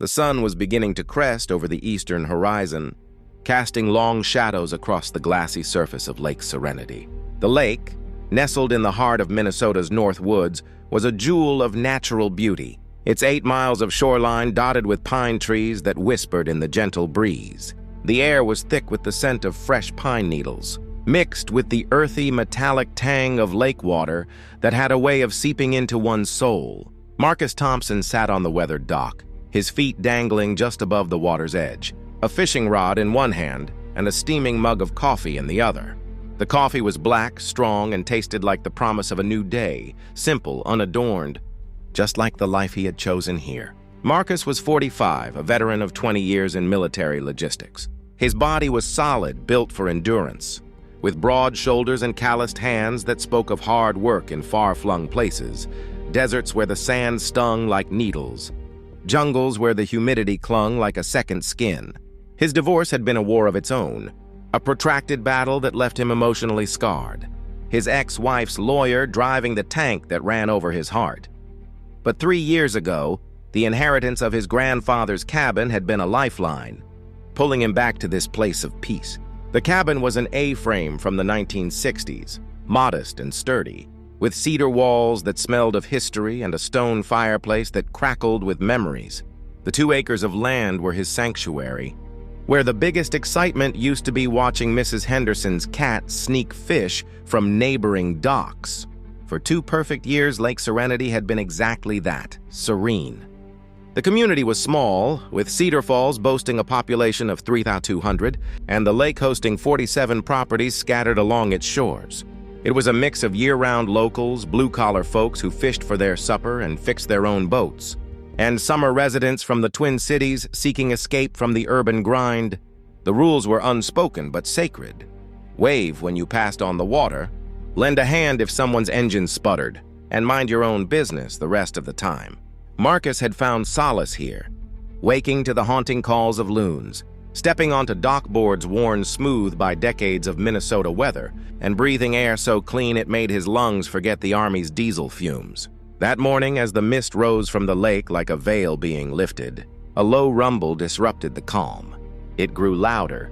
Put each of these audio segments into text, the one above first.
The sun was beginning to crest over the eastern horizon, casting long shadows across the glassy surface of Lake Serenity. The lake, nestled in the heart of Minnesota's North Woods, was a jewel of natural beauty, its 8 miles of shoreline dotted with pine trees that whispered in the gentle breeze. The air was thick with the scent of fresh pine needles, mixed with the earthy, metallic tang of lake water that had a way of seeping into one's soul. Marcus Thompson sat on the weathered dock, his feet dangling just above the water's edge, a fishing rod in one hand and a steaming mug of coffee in the other. The coffee was black, strong, and tasted like the promise of a new day, simple, unadorned, just like the life he had chosen here. Marcus was 45, a veteran of 20 years in military logistics. His body was solid, built for endurance, with broad shoulders and calloused hands that spoke of hard work in far-flung places, deserts where the sand stung like needles, jungles where the humidity clung like a second skin. His divorce had been a war of its own, a protracted battle that left him emotionally scarred, his ex-wife's lawyer driving the tank that ran over his heart. But 3 years ago, the inheritance of his grandfather's cabin had been a lifeline, pulling him back to this place of peace. The cabin was an A-frame from the 1960s, modest and sturdy, with cedar walls that smelled of history and a stone fireplace that crackled with memories. The 2 acres of land were his sanctuary, where the biggest excitement used to be watching Mrs. Henderson's cat sneak fish from neighboring docks. For 2 perfect years, Lake Serenity had been exactly that, serene. The community was small, with Cedar Falls boasting a population of 3,200 and the lake hosting 47 properties scattered along its shores. It was a mix of year-round locals, blue-collar folks who fished for their supper and fixed their own boats, and summer residents from the Twin Cities seeking escape from the urban grind. The rules were unspoken but sacred. Wave when you passed on the water, lend a hand if someone's engine sputtered, and mind your own business the rest of the time. Marcus had found solace here, waking to the haunting calls of loons, stepping onto dock boards worn smooth by decades of Minnesota weather, and breathing air so clean it made his lungs forget the Army's diesel fumes. That morning, as the mist rose from the lake like a veil being lifted, a low rumble disrupted the calm. It grew louder,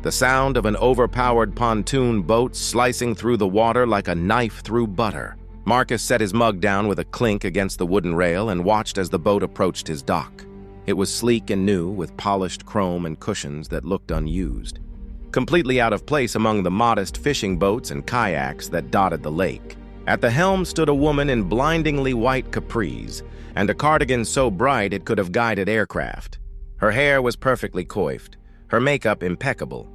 the sound of an overpowered pontoon boat slicing through the water like a knife through butter. Marcus set his mug down with a clink against the wooden rail and watched as the boat approached his dock. It was sleek and new, with polished chrome and cushions that looked unused, completely out of place among the modest fishing boats and kayaks that dotted the lake. At the helm stood a woman in blindingly white capris and a cardigan so bright it could have guided aircraft. Her hair was perfectly coiffed, her makeup impeccable,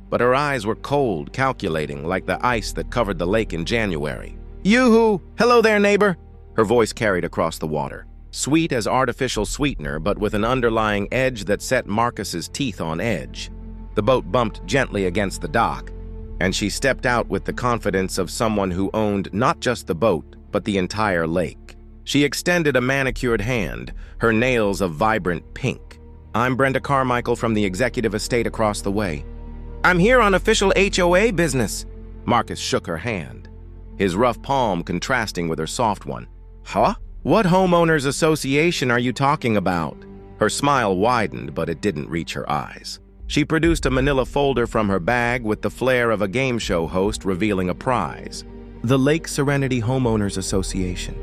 but her eyes were cold, calculating, like the ice that covered the lake in January. "Yoo-hoo! Hello there, neighbor!" Her voice carried across the water, sweet as artificial sweetener, but with an underlying edge that set Marcus's teeth on edge. The boat bumped gently against the dock, and she stepped out with the confidence of someone who owned not just the boat, but the entire lake. She extended a manicured hand, her nails a vibrant pink. "I'm Brenda Carmichael from the executive estate across the way. I'm here on official HOA business." Marcus shook her hand, his rough palm contrasting with her soft one. "Huh? What homeowners association are you talking about?" Her smile widened, but it didn't reach her eyes. She produced a manila folder from her bag with the flair of a game show host revealing a prize. "The Lake Serenity Homeowners Association.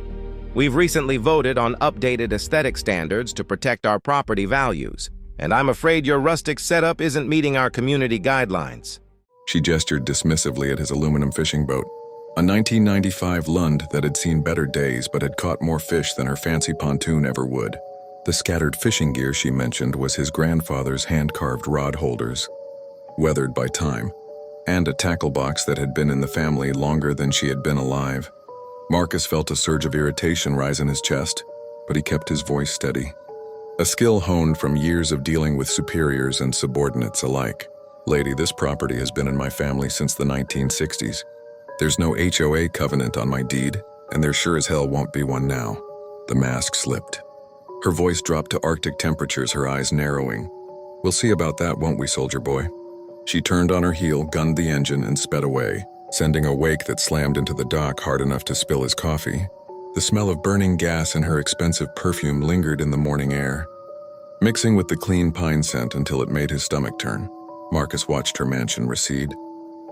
We've recently voted on updated aesthetic standards to protect our property values, and I'm afraid your rustic setup isn't meeting our community guidelines." She gestured dismissively at his aluminum fishing boat, a 1995 Lund that had seen better days but had caught more fish than her fancy pontoon ever would. The scattered fishing gear she mentioned was his grandfather's hand-carved rod holders, weathered by time, and a tackle box that had been in the family longer than she had been alive. Marcus felt a surge of irritation rise in his chest, but he kept his voice steady. A skill honed from years of dealing with superiors and subordinates alike. "Lady, this property has been in my family since the 1960s. There's no HOA covenant on my deed, and there sure as hell won't be one now." The mask slipped. Her voice dropped to Arctic temperatures, her eyes narrowing. "We'll see about that, won't we, soldier boy?" She turned on her heel, gunned the engine, and sped away, sending a wake that slammed into the dock hard enough to spill his coffee. The smell of burning gas and her expensive perfume lingered in the morning air. mixing with the clean pine scent until it made his stomach turn. Marcus watched her mansion recede,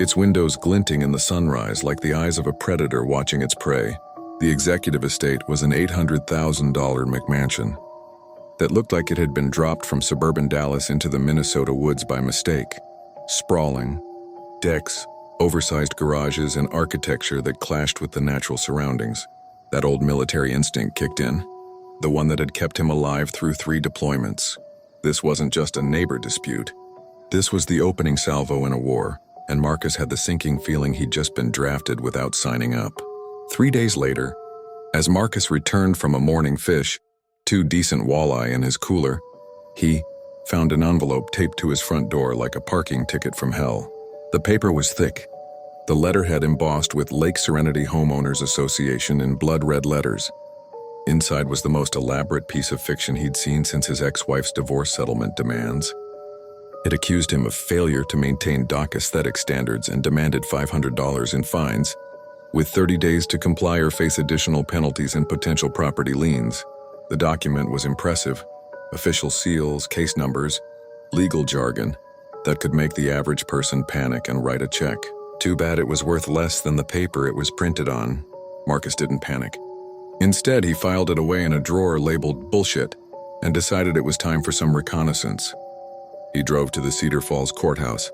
its windows glinting in the sunrise like the eyes of a predator watching its prey. The executive estate was an $800,000 McMansion that looked like it had been dropped from suburban Dallas into the Minnesota woods by mistake. Sprawling, decks, oversized garages, and architecture that clashed with the natural surroundings. That old military instinct kicked in, the one that had kept him alive through 3 deployments. This wasn't just a neighbor dispute. This was the opening salvo in a war, and Marcus had the sinking feeling he'd just been drafted without signing up. 3 days later, as Marcus returned from a morning fish, 2 decent walleye in his cooler, he found an envelope taped to his front door like a parking ticket from hell. The paper was thick, the letterhead embossed with Lake Serenity Homeowners Association in blood red letters. Inside was the most elaborate piece of fiction he'd seen since his ex-wife's divorce settlement demands. It accused him of failure to maintain dock aesthetic standards and demanded $500 in fines, with 30 days to comply or face additional penalties and potential property liens. The document was impressive. Official seals, case numbers, legal jargon that could make the average person panic and write a check. Too bad it was worth less than the paper it was printed on. Marcus didn't panic. Instead, he filed it away in a drawer labeled bullshit and decided it was time for some reconnaissance. He drove to the Cedar Falls courthouse,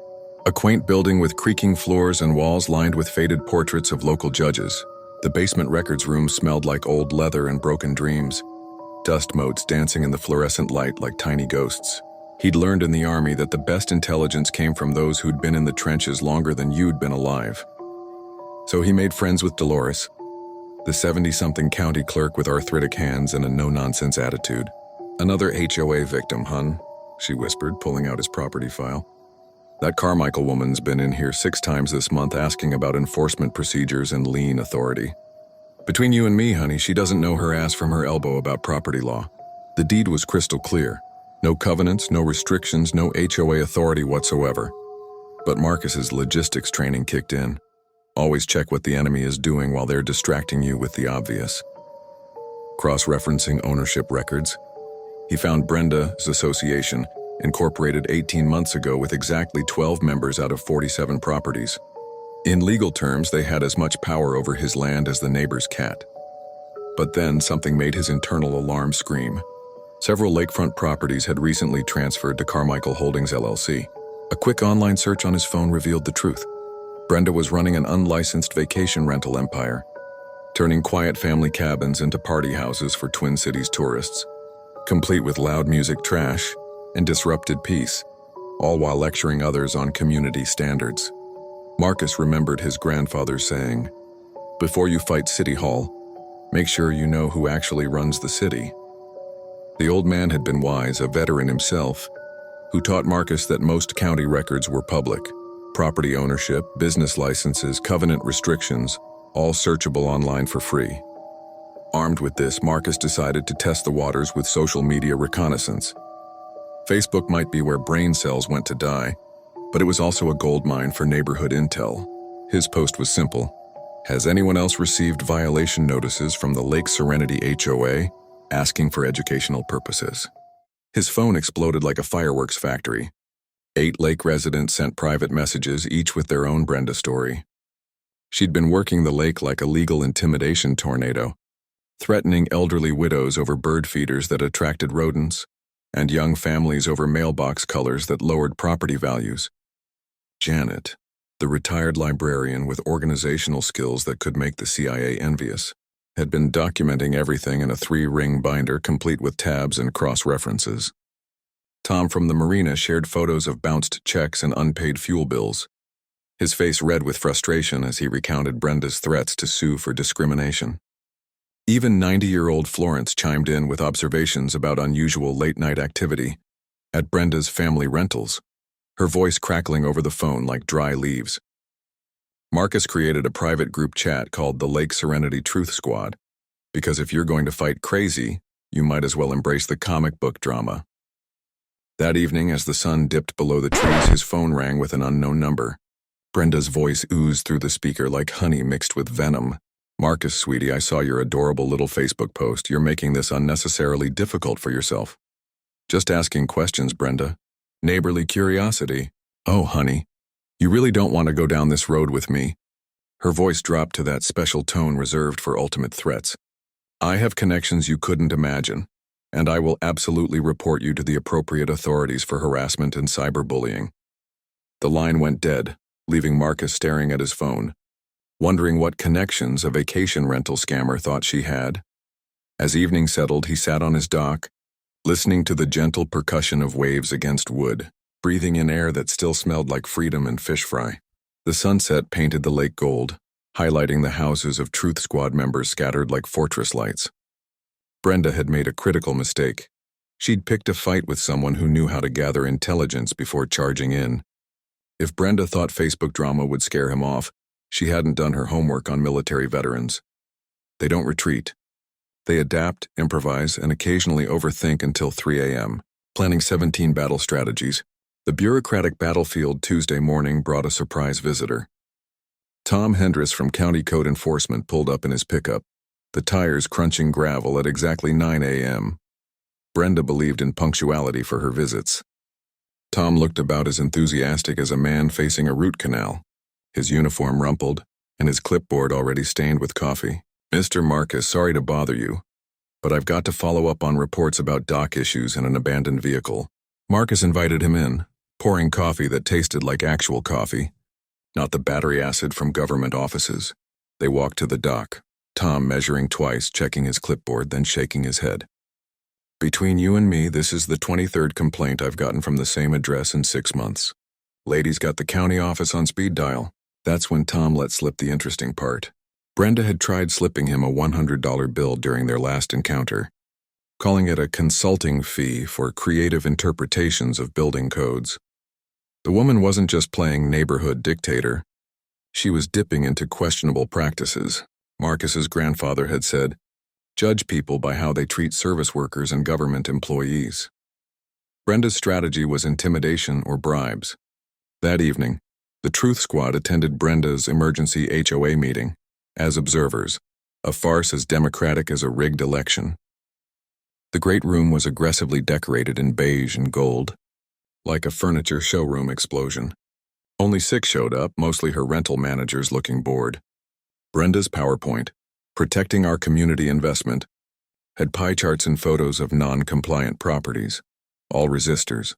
a quaint building with creaking floors and walls lined with faded portraits of local judges. The basement records room smelled like old leather and broken dreams, dust motes dancing in the fluorescent light like tiny ghosts. He'd learned in the army that the best intelligence came from those who'd been in the trenches longer than you'd been alive. So he made friends with Dolores, the 70-something county clerk with arthritic hands and a no-nonsense attitude. "Another HOA victim, hun," she whispered, pulling out his property file. "That Carmichael woman's been in here 6 times this month asking about enforcement procedures and lien authority. Between you and me, honey, she doesn't know her ass from her elbow about property law." The deed was crystal clear. No covenants, no restrictions, no HOA authority whatsoever. But Marcus's logistics training kicked in. Always check what the enemy is doing while they're distracting you with the obvious. Cross-referencing ownership records, he found Brenda's association, incorporated 18 months ago with exactly 12 members out of 47 properties. In legal terms, they had as much power over his land as the neighbor's cat. But then something made his internal alarm scream. Several lakefront properties had recently transferred to Carmichael Holdings LLC. A quick online search on his phone revealed the truth. Brenda was running an unlicensed vacation rental empire, turning quiet family cabins into party houses for Twin Cities tourists, complete with loud music trash and disrupted peace, all while lecturing others on community standards. Marcus remembered his grandfather saying, "Before you fight City Hall, make sure you know who actually runs the city." The old man had been wise, a veteran himself, who taught Marcus that most county records were public. Property ownership, business licenses, covenant restrictions, all searchable online for free. Armed with this, Marcus decided to test the waters with social media reconnaissance. Facebook might be where brain cells went to die, but it was also a goldmine for neighborhood intel. His post was simple. "Has anyone else received violation notices from the Lake Serenity HOA asking for educational purposes?" His phone exploded like a fireworks factory. 8 lake residents sent private messages, each with their own Brenda story. She'd been working the lake like a legal intimidation tornado, threatening elderly widows over bird feeders that attracted rodents, and young families over mailbox colors that lowered property values. Janet, the retired librarian with organizational skills that could make the CIA envious, had been documenting everything in a 3-ring binder complete with tabs and cross-references. Tom from the marina shared photos of bounced checks and unpaid fuel bills, his face red with frustration as he recounted Brenda's threats to sue for discrimination. Even 90-year-old Florence chimed in with observations about unusual late-night activity at Brenda's family rentals, her voice crackling over the phone like dry leaves. Marcus created a private group chat called the Lake Serenity Truth Squad, because if you're going to fight crazy, you might as well embrace the comic book drama. That evening, as the sun dipped below the trees, his phone rang with an unknown number. Brenda's voice oozed through the speaker like honey mixed with venom. "Marcus, sweetie, I saw your adorable little Facebook post. You're making this unnecessarily difficult for yourself." Just asking questions, Brenda. Neighborly curiosity. Oh, honey, you really don't want to go down this road with me. Her voice dropped to that special tone reserved for ultimate threats. I have connections you couldn't imagine, and I will absolutely report you to the appropriate authorities for harassment and cyberbullying. The line went dead, leaving Marcus staring at his phone, wondering what connections a vacation rental scammer thought she had. As evening settled, he sat on his dock, listening to the gentle percussion of waves against wood, breathing in air that still smelled like freedom and fish fry. The sunset painted the lake gold, highlighting the houses of Truth Squad members scattered like fortress lights. Brenda had made a critical mistake. She'd picked a fight with someone who knew how to gather intelligence before charging in. If Brenda thought Facebook drama would scare him off, she hadn't done her homework on military veterans. They don't retreat. They adapt, improvise, and occasionally overthink until 3 a.m., planning 17 battle strategies. The bureaucratic battlefield Tuesday morning brought a surprise visitor. Tom Hendress from County Code Enforcement pulled up in his pickup, the tires crunching gravel at exactly 9 a.m. Brenda believed in punctuality for her visits. Tom looked about as enthusiastic as a man facing a root canal, his uniform rumpled, and his clipboard already stained with coffee. Mr. Marcus, sorry to bother you, but I've got to follow up on reports about dock issues in an abandoned vehicle. Marcus invited him in, pouring coffee that tasted like actual coffee, not the battery acid from government offices. They walked to the dock, Tom measuring twice, checking his clipboard, then shaking his head. Between you and me, this is the 23rd complaint I've gotten from the same address in 6 months. Lady's got the county office on speed dial. That's when Tom let slip the interesting part. Brenda had tried slipping him a $100 bill during their last encounter, calling it a consulting fee for creative interpretations of building codes. The woman wasn't just playing neighborhood dictator. She was dipping into questionable practices. Marcus's grandfather had said, "Judge people by how they treat service workers and government employees." Brenda's strategy was intimidation or bribes. That evening, the Truth Squad attended Brenda's emergency HOA meeting, as observers, a farce as democratic as a rigged election. The great room was aggressively decorated in beige and gold, like a furniture showroom explosion. Only 6 showed up, mostly her rental managers looking bored. Brenda's PowerPoint, Protecting Our Community Investment, had pie charts and photos of non-compliant properties, all resistors.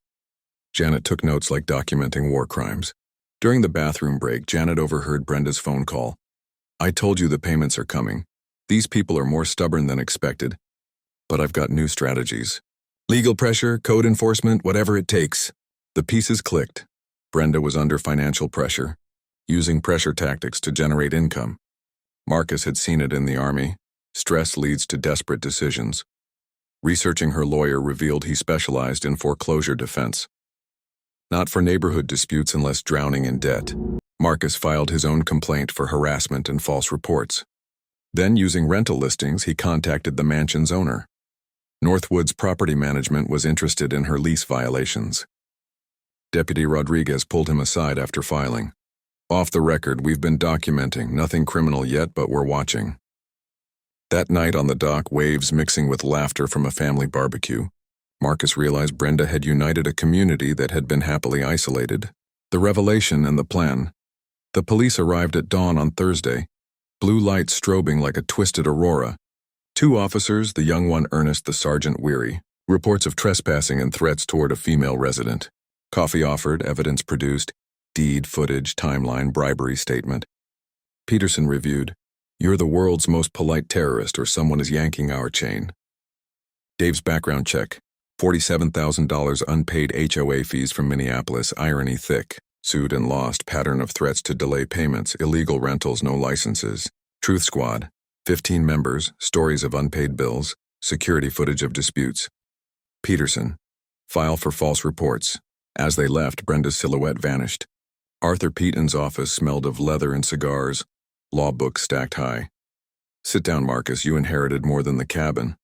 Janet took notes like documenting war crimes. During the bathroom break, Janet overheard Brenda's phone call. "I told you the payments are coming. These people are more stubborn than expected. But I've got new strategies. Legal pressure, code enforcement, whatever it takes." The pieces clicked. Brenda was under financial pressure, using pressure tactics to generate income. Marcus had seen it in the Army. Stress leads to desperate decisions. Researching her lawyer revealed he specialized in foreclosure defense. Not for neighborhood disputes unless drowning in debt. Marcus filed his own complaint for harassment and false reports. Then, using rental listings, he contacted the mansion's owner. Northwood's property management was interested in her lease violations. Deputy Rodriguez pulled him aside after filing. "Off the record, we've been documenting, nothing criminal yet, but we're watching." That night on the dock, waves mixing with laughter from a family barbecue, Marcus realized Brenda had united a community that had been happily isolated. The revelation and the plan. The police arrived at dawn on Thursday, blue lights strobing like a twisted aurora. 2 officers, the young one Ernest, the sergeant weary. Reports of trespassing and threats toward a female resident. Coffee offered, evidence produced, deed, footage, timeline, bribery statement. Peterson reviewed, "You're the world's most polite terrorist or someone is yanking our chain." Dave's background check. $47,000 unpaid HOA fees from Minneapolis, irony thick. Sued and lost, pattern of threats to delay payments, illegal rentals, no licenses. Truth Squad. 15 members, stories of unpaid bills, security footage of disputes. Peterson. File for false reports. As they left, Brenda's silhouette vanished. Arthur Peaton's office smelled of leather and cigars, law books stacked high. "Sit down, Marcus, you inherited more than the cabin."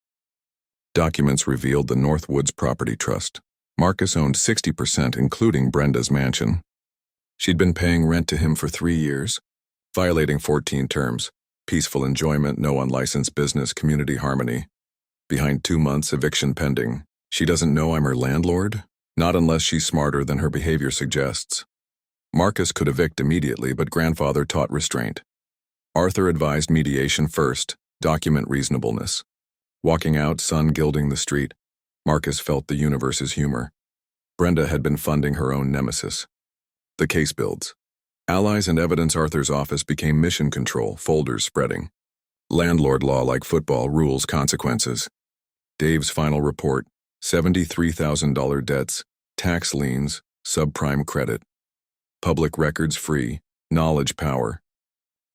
Documents revealed the Northwoods Property Trust. Marcus owned 60%, including Brenda's mansion. She'd been paying rent to him for 3 years, violating 14 terms. Peaceful enjoyment, no unlicensed business, community harmony. Behind 2 months, eviction pending. She doesn't know I'm her landlord? Not unless she's smarter than her behavior suggests. Marcus could evict immediately, but grandfather taught restraint. Arthur advised mediation first, document reasonableness. Walking out, sun gilding the street, Marcus felt the universe's humor. Brenda had been funding her own nemesis. The case builds. Allies and evidence. Arthur's office became mission control, folders spreading. Landlord law like football, rules, consequences. Dave's final report, $73,000 debts, tax liens, subprime credit. Public records free, knowledge power.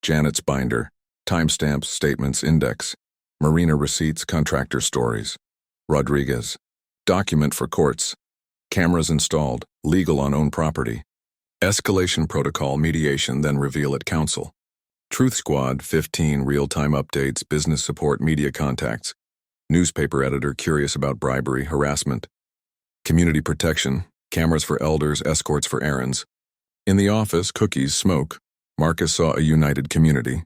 Janet's binder, timestamps, statements, index. Marina receipts, contractor stories. Rodriguez. Document for courts. Cameras installed, legal on own property. Escalation protocol, mediation, then reveal at council. Truth Squad, 15 real-time updates, business support, media contacts. Newspaper editor curious about bribery, harassment. Community protection, cameras for elders, escorts for errands. In the office, cookies, smoke. Marcus saw a united community.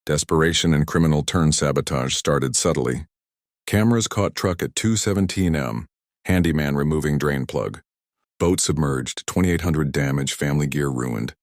Desperation and criminal turn sabotage started subtly. Cameras caught truck at 2:17 m. Handyman removing drain plug. Boat submerged, 2,800 damage, family gear ruined.